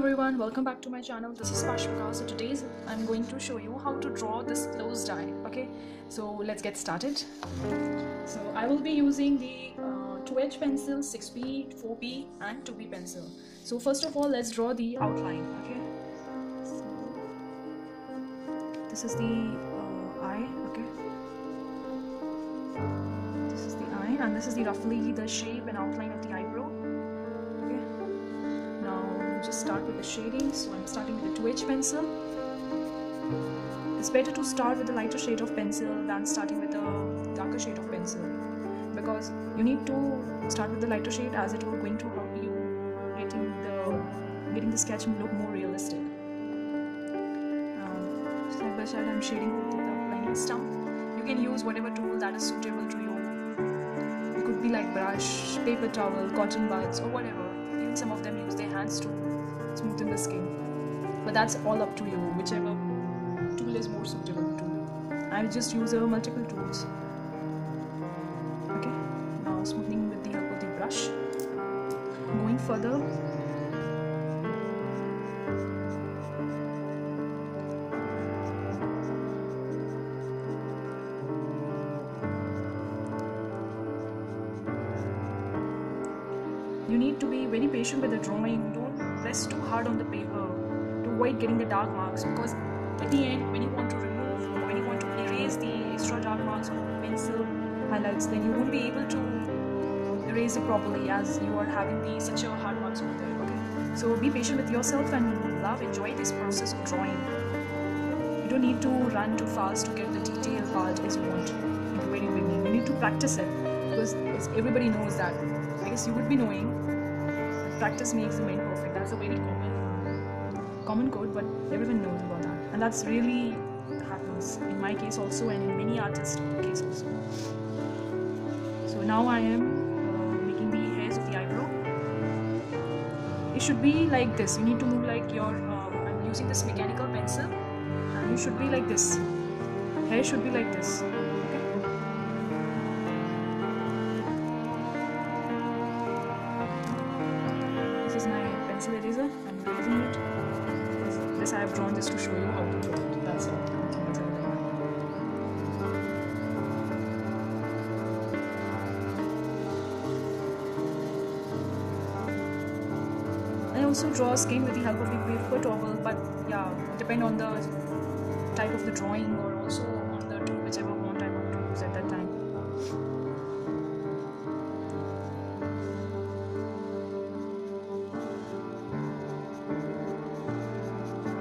everyone, welcome back to my channel. This is Pashvika. So today I'm going to show you how to draw this closed eye. Okay, so let's get started. So I will be using the 2H pencil, 6B, 4B and 2B pencil. So first of all, let's draw the outline. Okay, so this is the eye. Okay, this is the eye and this is the roughly the shape and outline of the eyebrow. Just start with the shading. So I'm starting with the 2H pencil. It's better to start with the lighter shade of pencil than starting with the darker shade of pencil, because you need to start with the lighter shade as it will going to help you getting the sketch look more realistic. Side by side I'm shading with the blending stump. You can use whatever tool that is suitable to you. It could be like brush, paper towel, cotton buds or whatever. Even some of them use their hands to smoothen the skin, but that's all up to you, whichever tool is more suitable to you. I'll just use multiple tools. Okay, now smoothing with the help of the brush. Going further, you need to be very patient with the drawing. Don't press too hard on the paper to avoid getting the dark marks, because at the end when you want to remove or when you want to erase the extra dark marks or pencil highlights, then you won't be able to erase it properly as you are having such a hard marks over there. Okay, so be patient with yourself and enjoy this process of drawing. You don't need to run too fast to get the detailed part as you want in the very beginning. You need to practice it, because everybody knows that. I guess you would be knowing that practice makes the man perfect. That's a very common quote, but everyone knows about that, and that's really happens in my case also, and in many artists' case also. So now I am making the hairs of the eyebrow. It should be like this. You need to move like your. I'm using this mechanical pencil, and you should be like this. Hair should be like this. Pencil eraser. I'm erasing it. This I have drawn just to show you how to draw it. That's all. I also draw skin with the help of the paper towel, but yeah, depend on the type of the drawing or also on the tool, whichever font I want to use at that time.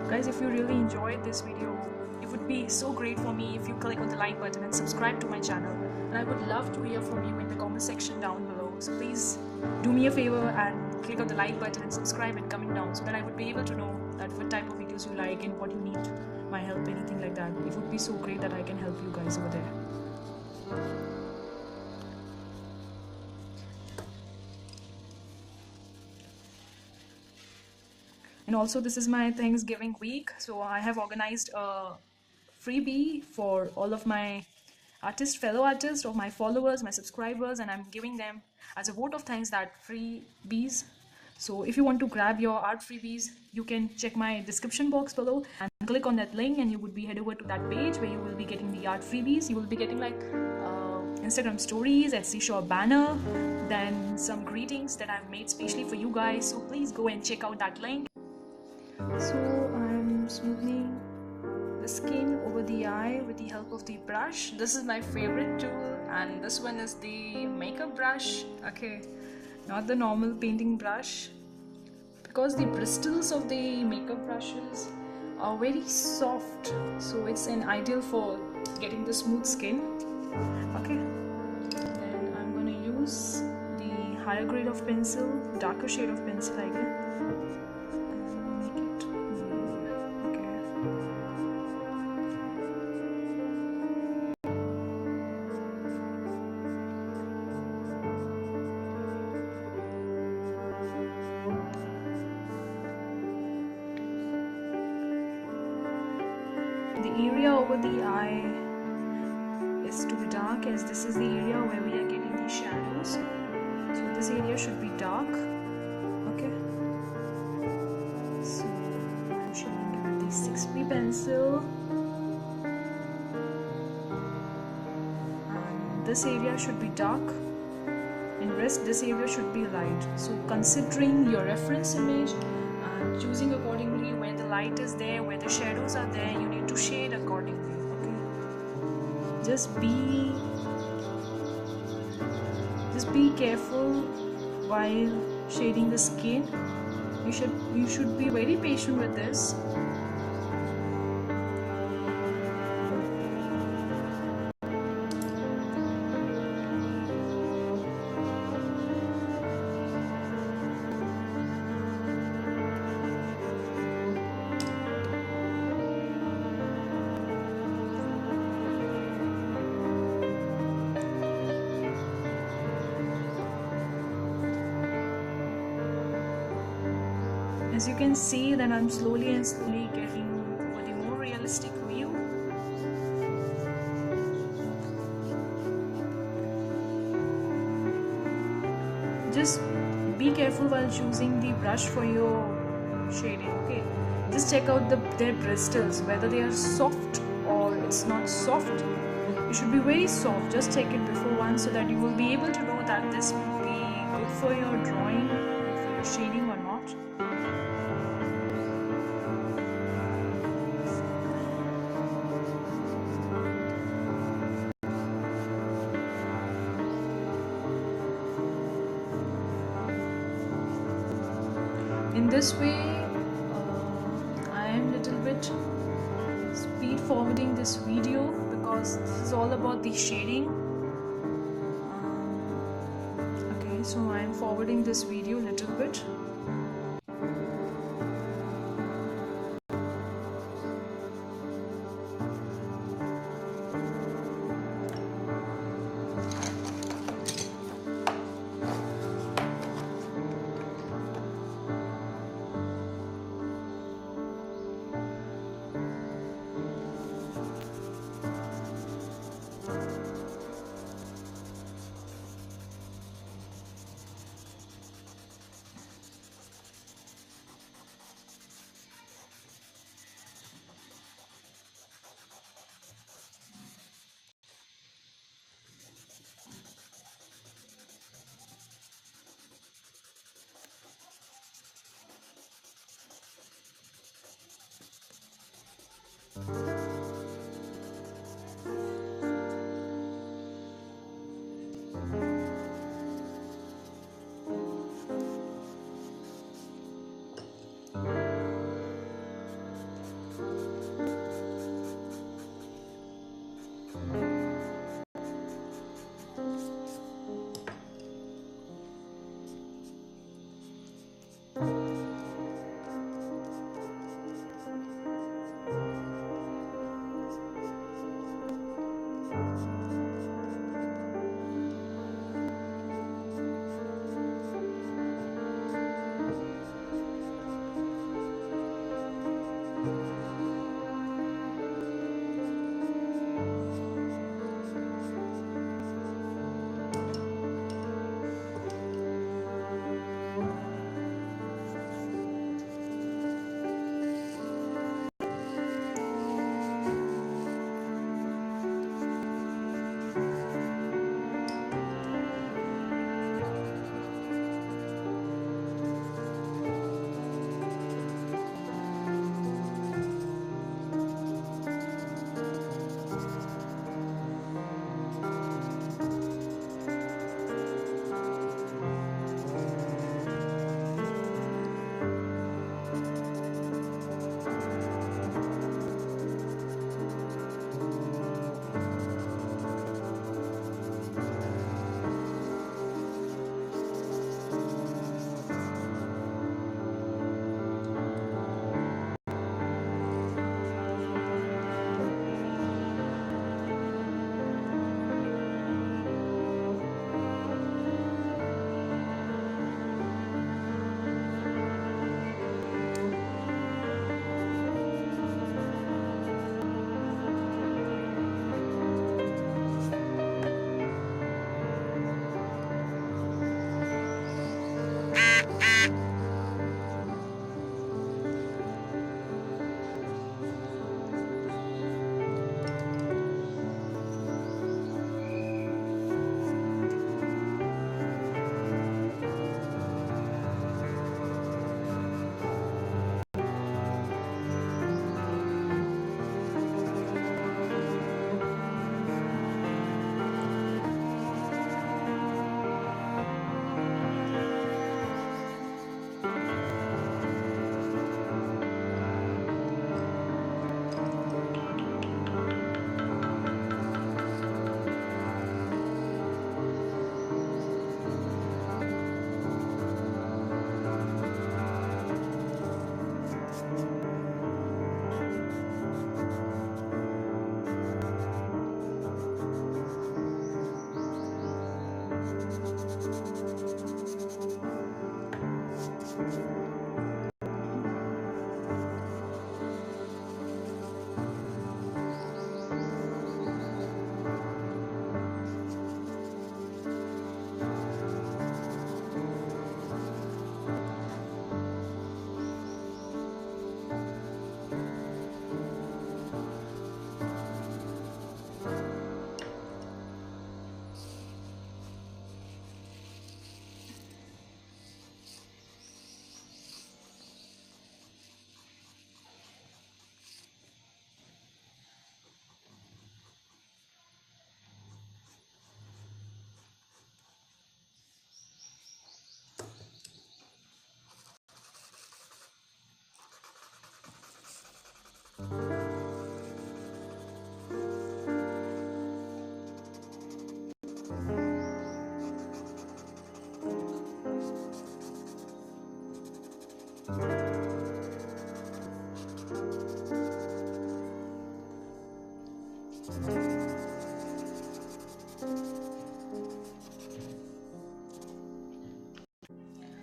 Guys, if you really enjoyed this video, it would be so great for me if you click on the like button and subscribe to my channel, and I would love to hear from you in the comment section down below. So please do me a favor and click on the like button and subscribe and comment down, so that I would be able to know that what type of videos you like and what you need my help, anything like that. It would be so great that I can help you guys over there. And also, this is my Thanksgiving week, so I have organized a freebie for all of my fellow artists, or my followers, my subscribers, and I'm giving them as a vote of thanks that freebies. So if you want to grab your art freebies, you can check my description box below and click on that link, and you would be head over to that page where you will be getting the art freebies. You will be getting like Instagram stories, Etsy shop banner, then some greetings that I've made specially for you guys. So please go and check out that link. So I'm smoothing the skin over the eye with the help of the brush. This is my favorite tool, and this one is the makeup brush. Okay, not the normal painting brush, because the bristles of the makeup brushes are very soft, so it's an ideal for getting the smooth skin. Okay, then I'm gonna use the higher grade of pencil, darker shade of pencil, I guess. The area over the eye is to be dark, as this is the area where we are getting the shadows. So this area should be dark. Okay, so 6B pencil, and this area should be dark and rest this area should be light. So considering your reference image and choosing accordingly where the light is there, where the shadows are there, you need to shade accordingly. Okay, just be careful while shading the skin. You should be very patient with this. As you can see that I'm slowly getting over the more realistic view. Just be careful while choosing the brush for your shading. Okay, just check out their bristles, whether they are soft or it's not soft. It should be very soft. Just check it before one so that you will be able to know that this will be good for your drawing, for your shading or not. In this way, I am little bit speed forwarding this video because this is all about the shading. Okay, so I am forwarding this video a little bit.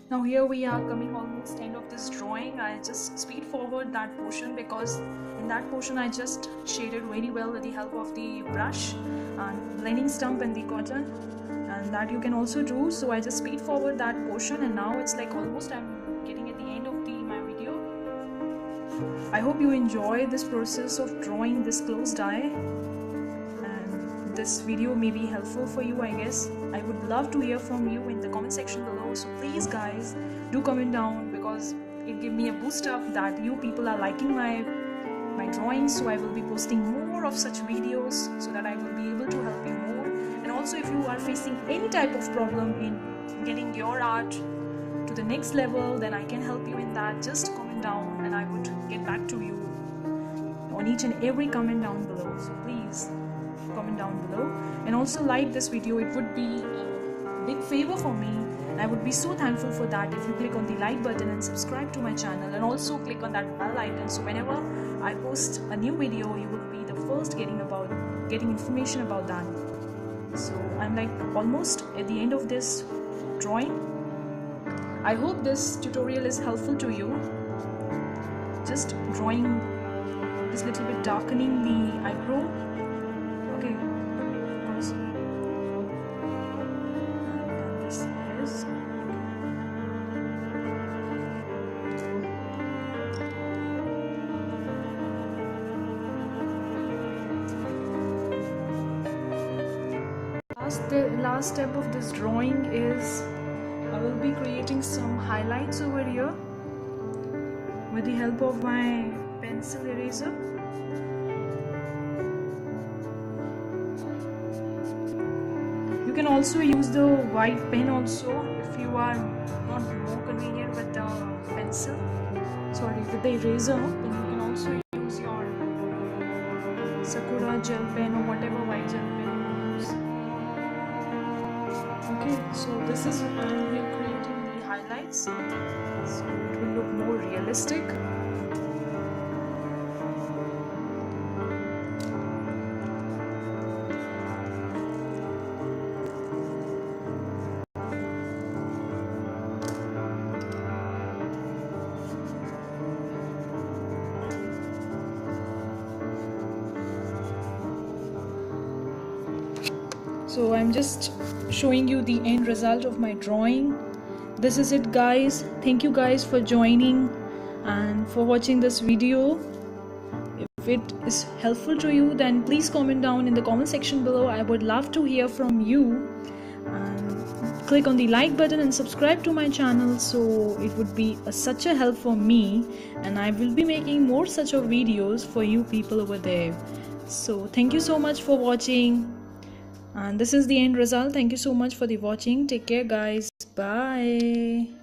Now here we are coming almost end of this drawing. I just speed forward that portion because in that portion I just shaded very well with the help of the brush and blending stump and the cotton, and that you can also do. So I just speed forward that portion, and now it's like almost I'm getting at the end of my video. I hope you enjoy this process of drawing this closed eye, and this video may be helpful for you, I guess. I would love to hear from you in the comment section below, so please guys do comment down, because it gives me a boost up that you people are liking my drawings. So I will be posting more of such videos so that I will be able to help you more. And also, if you are facing any type of problem in getting your art to the next level, then I can help you in that. Just comment down and I would get back to you on each and every comment down below. So please comment down below, and also like this video. It would be a big favor for me, and I would be so thankful for that if you click on the like button and subscribe to my channel, and also click on that bell icon, so whenever I post a new video, you will be the first getting information about that. So I'm like almost at the end of this drawing. I hope this tutorial is helpful to you. Just drawing this little bit, darkening the eyebrow. Okay, because and this is the last step of this drawing is I will be creating some highlights over here with the help of my pencil eraser. You can also use the white pen also if you are not more convenient with the pencil. Sorry, with the eraser. Then you can also use your Sakura gel pen or whatever white gel pen you use. Okay, so this is when we are creating the highlights, so it will look more realistic. So I'm just showing you the end result of my drawing. This is it, guys. Thank you guys for joining and for watching this video. If it is helpful to you, then please comment down in the comment section below. I would love to hear from you. And click on the like button and subscribe to my channel, so it would be such a help for me, and I will be making more such of videos for you people over there. So thank you so much for watching. And this is the end result. Thank you so much for the watching. Take care, guys. Bye.